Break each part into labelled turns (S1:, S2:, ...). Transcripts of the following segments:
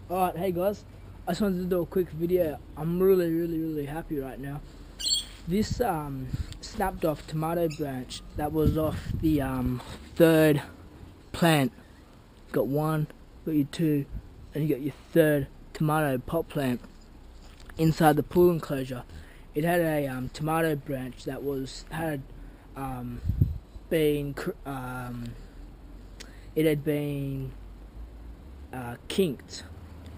S1: Alright, hey guys, I just wanted to do a quick video. I'm really happy right now. This snapped off tomato branch that was off the third plant. Got one, got your two, and you got your third tomato pot plant inside the pool enclosure. It had a tomato branch that had been kinked,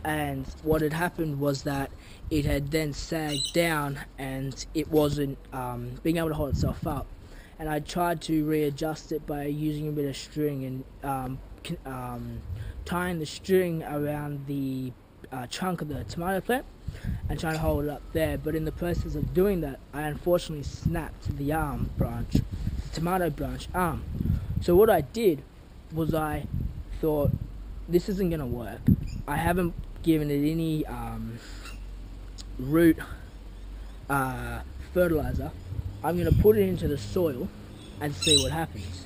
S1: and what had happened was that it had then sagged down and it wasn't being able to hold itself up. And I tried to readjust it by using a bit of string and tying the string around the trunk of the tomato plant and trying to hold it up there. But in the process of doing that, I unfortunately snapped the the tomato branch arm. So what I did was I thought, this isn't going to work. I haven't given it any root fertilizer. I'm going to put it into the soil and see what happens.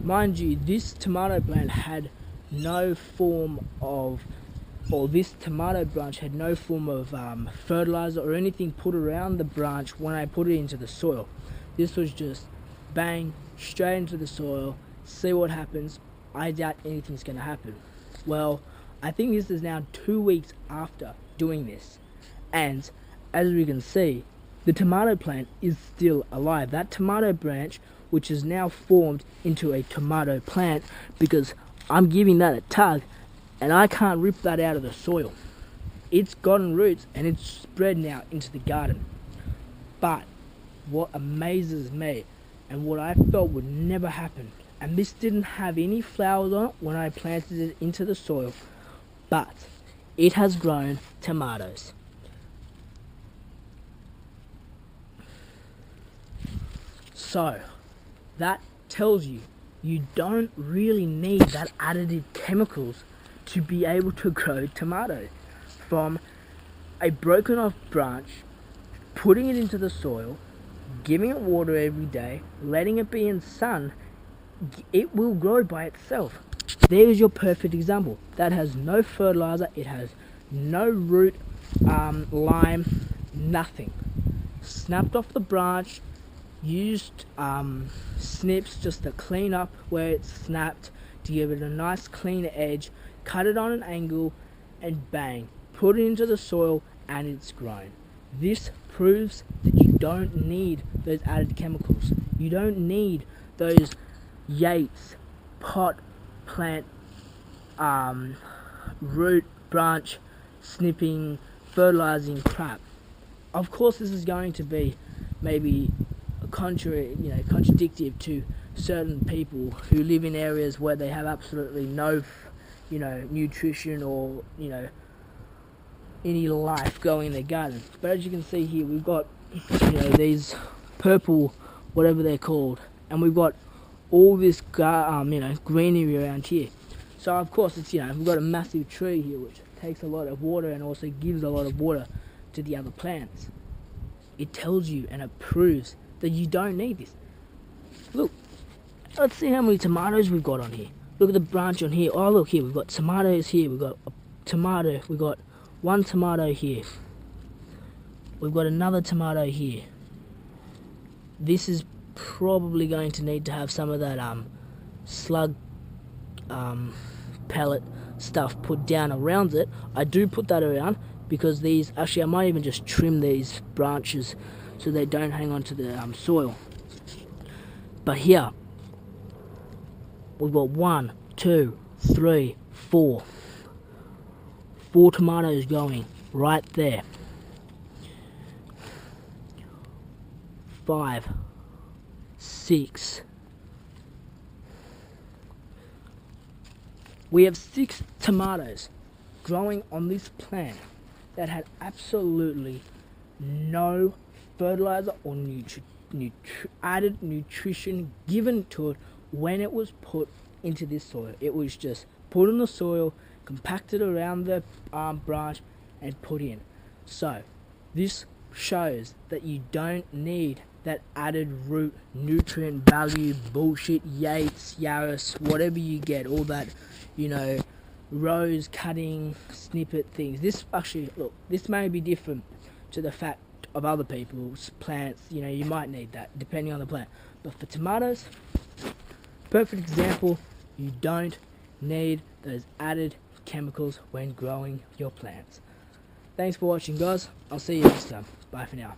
S1: Mind you, this tomato plant had no form of, or this tomato branch had no form of fertilizer or anything put around the branch when I put it into the soil. This was just bang, straight into the soil, see what happens. I doubt anything's going to happen. Well, I think this is now 2 weeks after doing this, and as we can see, the tomato plant is still alive. That tomato branch, which is now formed into a tomato plant, because I'm giving that a tug and I can't rip that out of the soil. It's gotten roots and it's spread now into the garden. But what amazes me, and what I felt would never happen, and this didn't have any flowers on it when I planted it into the soil, but it has grown tomatoes. So that tells you don't really need that additive chemicals to be able to grow tomatoes. From a broken off branch, putting it into the soil, giving it water every day, letting it be in sun, it will grow by itself. There is your perfect example. That has no fertilizer, it has no root, lime, nothing. Snapped off the branch, used snips just to clean up where it's snapped, to give it a nice clean edge, cut it on an angle, and bang, put it into the soil and it's grown. This proves that you don't need those added chemicals. You don't need those Yates pot plant root branch snipping fertilizing crap. Of course this is going to be maybe contradictive to certain people who live in areas where they have absolutely no nutrition or any life going in their garden. But as you can see here, we've got these purple, whatever they're called, and we've got all this greenery around here. So of course it's we've got a massive tree here which takes a lot of water and also gives a lot of water to the other plants. It tells you and it proves that you don't need this. Look, let's see how many tomatoes we've got on here. Look at the branch on here. Oh look here, we've got tomatoes here, we've got a tomato, we've got one tomato here, we've got another tomato here. This is probably going to need to have some of that slug pellet stuff put down around it. I do put that around because these, actually I might even just trim these branches so they don't hang on to the soil. But here we've got 1, 2, 3, 4 tomatoes going right there. 5, 6. We have 6 tomatoes growing on this plant that had absolutely no fertilizer or added nutrition given to it when it was put into this soil. It was just put in the soil, compacted around the branch and put in. So this shows that you don't need that added root nutrient value bullshit, Yates, Yaris, whatever you get, all that rows, cutting, snippet things. This actually, look, this may be different to the fact of other people's plants. You know, you might need that depending on the plant. But for tomatoes, perfect example, you don't need those added chemicals when growing your plants. Thanks for watching, guys. I'll see you next time. Bye for now.